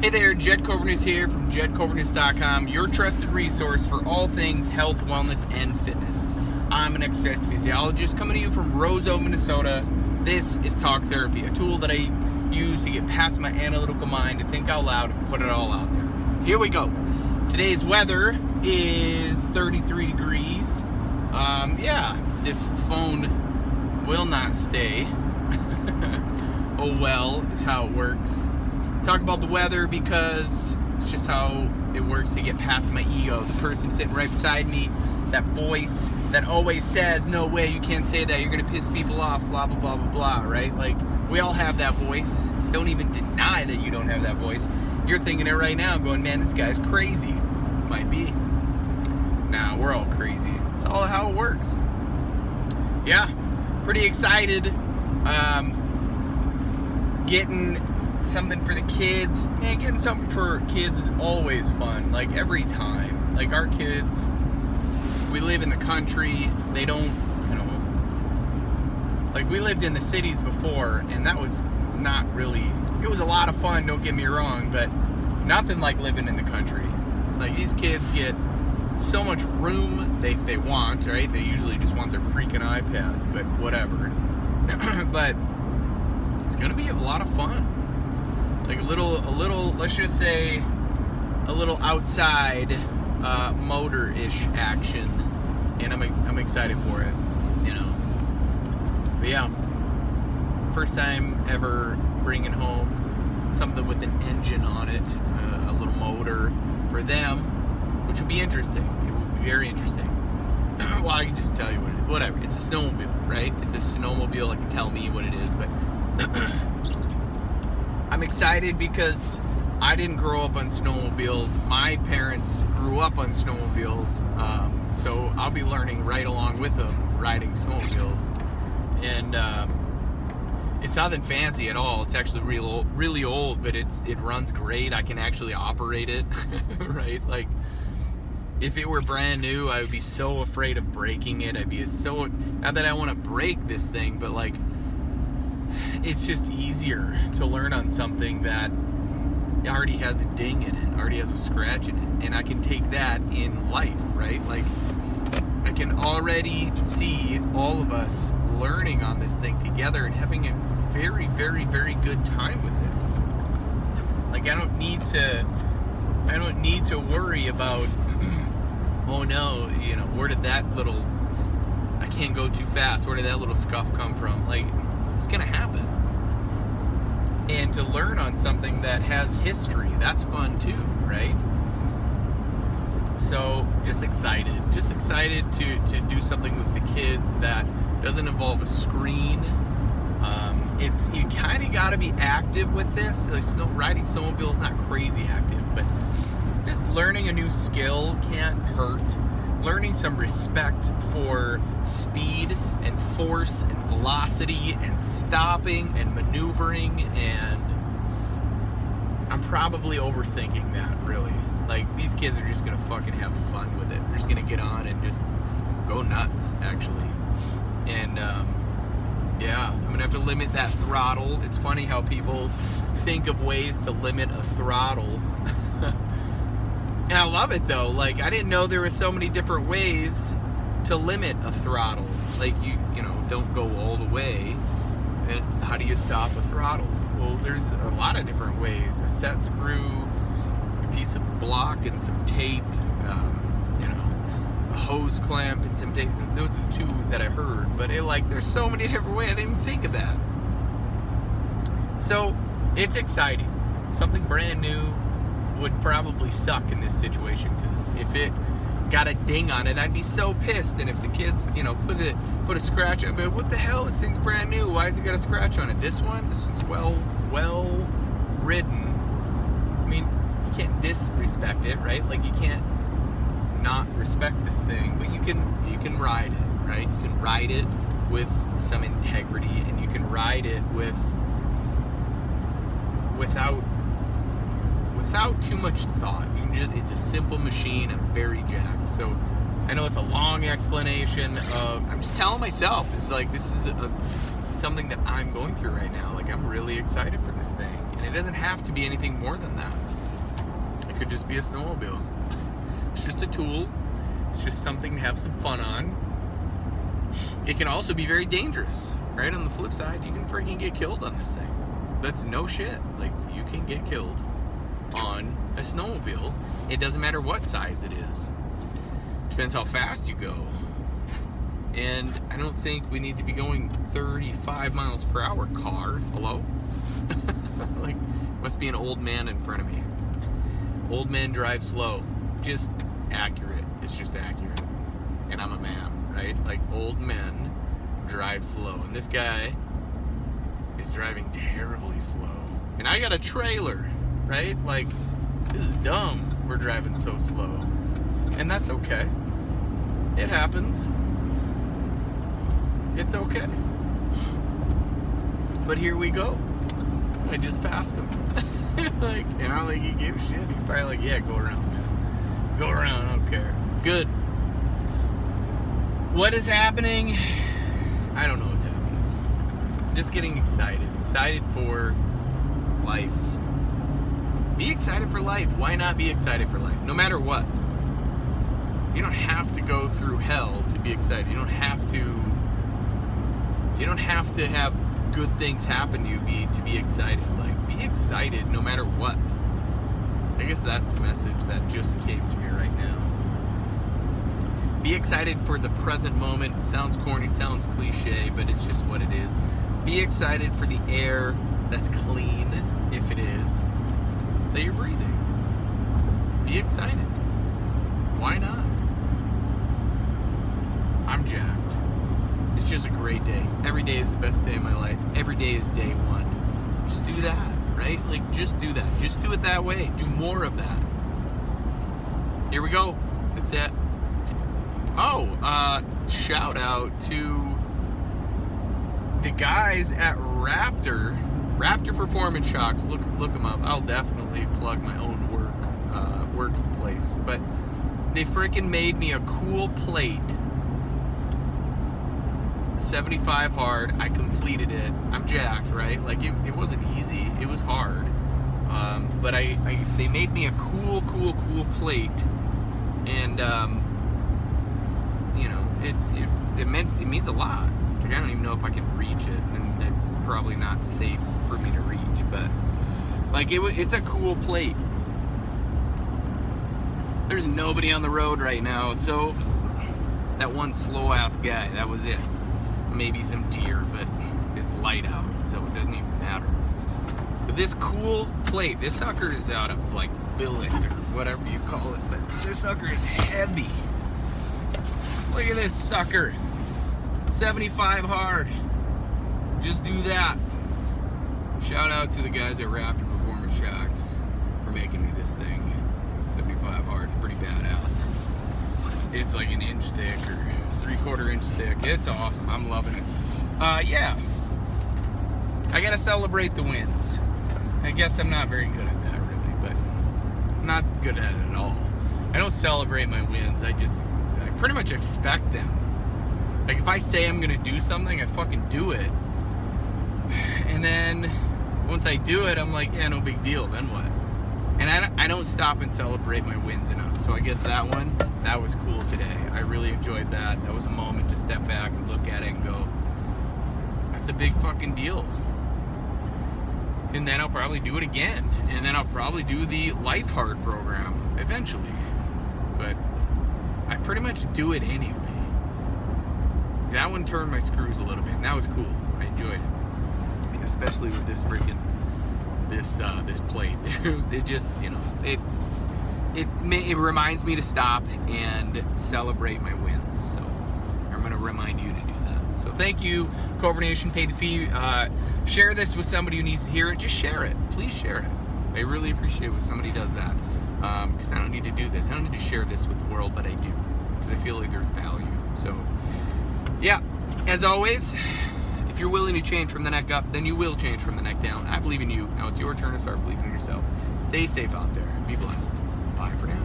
Hey there, Kobernusz here from Kobernusz.com, your trusted resource for all things health, wellness, and fitness. I'm an exercise physiologist coming to you from Roseau, Minnesota. This is Talk Therapy, a tool that I use to get past my analytical mind, to think out loud, and put it all out there. Here we go. Today's weather is 33 degrees. This phone will not stay. Oh well, is how it works. Talk about the weather because it's just how it works to get past my ego. The person sitting right beside me, that voice that always says, no way, you can't say that, you're gonna piss people off, blah, blah, blah, blah, blah, right? Like, we all have that voice. Don't even deny that you don't have that voice. You're thinking it right now, going, man, this guy's crazy. Might be. Nah, we're all crazy. It's all how it works. Yeah, pretty excited. Getting something for the kids. Man, getting something for kids is always fun. Like, every time. Like, our kids, we live in the country. They don't, like, we lived in the cities before, and that was not really, it was a lot of fun, don't get me wrong, but nothing like living in the country. Like, these kids get so much room if they want, right? They usually just want their freaking iPads, but whatever. But it's gonna be a lot of fun. Like a little, let's just say, a little outside motor-ish action, and I'm excited for it, But yeah, first time ever bringing home something with an engine on it, a little motor for them, which would be interesting. It would be very interesting. Well, I can just tell you what it is. Whatever. It's a snowmobile, right? It's a snowmobile. It can tell me what it is, but I'm excited because I didn't grow up on snowmobiles. My parents grew up on snowmobiles, so I'll be learning right along with them, riding snowmobiles. And it's nothing fancy at all. It's actually really old, but it runs great. I can actually operate it, right? Like, if it were brand new, I would be so afraid of breaking it. I'd be so, not that I want to break this thing, but like, it's just easier to learn on something that already has a ding in it, already has a scratch in it, and I can take that in life, right? Like, I can already see all of us learning on this thing together and having a very, very, very good time with it. Like, I don't need to worry about oh no, where did that little, I can't go too fast, where did that little scuff come from? Like, it's gonna happen. And to learn on something that has history, that's fun too, right? So just excited to do something with the kids that doesn't involve a screen. You kind of got to be active with this. Like, riding snowmobile is not crazy active, but just learning a new skill can't hurt. Learning some respect for speed and force and velocity and stopping and maneuvering, and I'm probably overthinking that, really. Like, these kids are just gonna fucking have fun with it. They're just gonna get on and just go nuts, actually. And I'm gonna have to limit that throttle. It's funny how people think of ways to limit a throttle. And I love it though. Like, I didn't know there were so many different ways to limit a throttle. Like, you don't go all the way. And how do you stop a throttle? Well, there's a lot of different ways. A set screw, a piece of block and some tape, a hose clamp and some tape. Those are the two that I heard. But there's so many different ways. I didn't even think of that. So it's exciting. Something brand new would probably suck in this situation, because if it got a ding on it, I'd be so pissed. And if the kids, put a scratch on it, what the hell? This thing's brand new. Why has it got a scratch on it? This is well ridden. I mean, you can't disrespect it, right? Like, you can't not respect this thing, but you can ride it, right? You can ride it with some integrity, and you can ride it without too much thought. It's a simple machine. I'm very jacked. So I know it's a long explanation of, I'm just telling myself, this is something that I'm going through right now. Like, I'm really excited for this thing, and it doesn't have to be anything more than that. It could just be a snowmobile. It's just a tool. It's just something to have some fun on. It can also be very dangerous, right? On the flip side, you can freaking get killed on this thing. That's no shit. Like, you can get killed on a snowmobile. It doesn't matter what size it is. Depends how fast you go. And I don't think we need to be going 35 miles per hour, car. Hello? Like, must be an old man in front of me. Old men drive slow. Just accurate. It's just accurate. And I'm a man, right? Like, old men drive slow. And this guy is driving terribly slow. And I got a trailer, right? Like, this is dumb. We're driving so slow. And that's okay. It happens. It's okay. But here we go. I just passed him. Like, and I don't think he gave a shit. He's probably like, yeah, go around, man. Go around, I don't care. Good. What is happening? I don't know what's happening. Just getting excited. Excited for life. Be excited for life. Why not be excited for life? No matter what. You don't have to go through hell to be excited. You don't have to have good things happen to you to be excited. Like, be excited no matter what. I guess that's the message that just came to me right now. Be excited for the present moment. It sounds corny, sounds cliche, but it's just what it is. Be excited for the air that's clean, if it is, that you're breathing. Be excited. Why not? I'm jacked. It's just a great day. Every day is the best day of my life. Every day is day one. Just do that, right? Like, just do that. Just do it that way. Do more of that. Here we go. That's it. Oh, shout out to the guys at Raptor Performance Shocks. Look them up. I'll definitely plug my own workplace. But they freaking made me a cool plate. 75 hard. I completed it. I'm jacked, right? Like, it wasn't easy. It was hard. But they made me a cool plate, and you know, it means a lot. Like, I don't even know if I can reach it, and it's probably not safe for me to reach. But like, it's a cool plate. There's nobody on the road right now, so that one slow ass guy. That was it. Maybe some deer, but it's light out, so it doesn't even matter. But this cool plate, this sucker is out of like billet or whatever you call it, but this sucker is heavy. Look at this sucker. 75 hard. Just do that. Shout out to the guys at Raptor Performance Shocks for making me this thing. 75 hard. It's pretty badass. It's like an inch thick or 3/4 inch thick. It's awesome. I'm loving it. Yeah. I gotta celebrate the wins. I guess I'm not very good at that, really, but I'm not good at it at all. I don't celebrate my wins. I pretty much expect them. Like, if I say I'm gonna do something, I fucking do it. And then once I do it, I'm like, yeah, no big deal. Then what? And I don't stop and celebrate my wins enough. So I guess that was cool today. I really enjoyed that. That was a moment to step back and look at it and go, that's a big fucking deal. And then I'll probably do it again. And then I'll probably do the Life Hard program eventually. But I pretty much do it anyway. That one turned my screws a little bit, and that was cool. I enjoyed it. Especially with this freaking this plate. It just, you know, it reminds me to stop and celebrate my wins. So I'm going to remind you to do that. So thank you, Kobernusz Nation. Pay the fee. Share this with somebody who needs to hear it. Just share it. Please share it. I really appreciate when somebody does that. Because I don't need to do this. I don't need to share this with the world, but I do. Because I feel like there's value. So, yeah. As always, if you're willing to change from the neck up, then you will change from the neck down. I believe in you. Now it's your turn to start believing in yourself. Stay safe out there. Be blessed. Bye for now.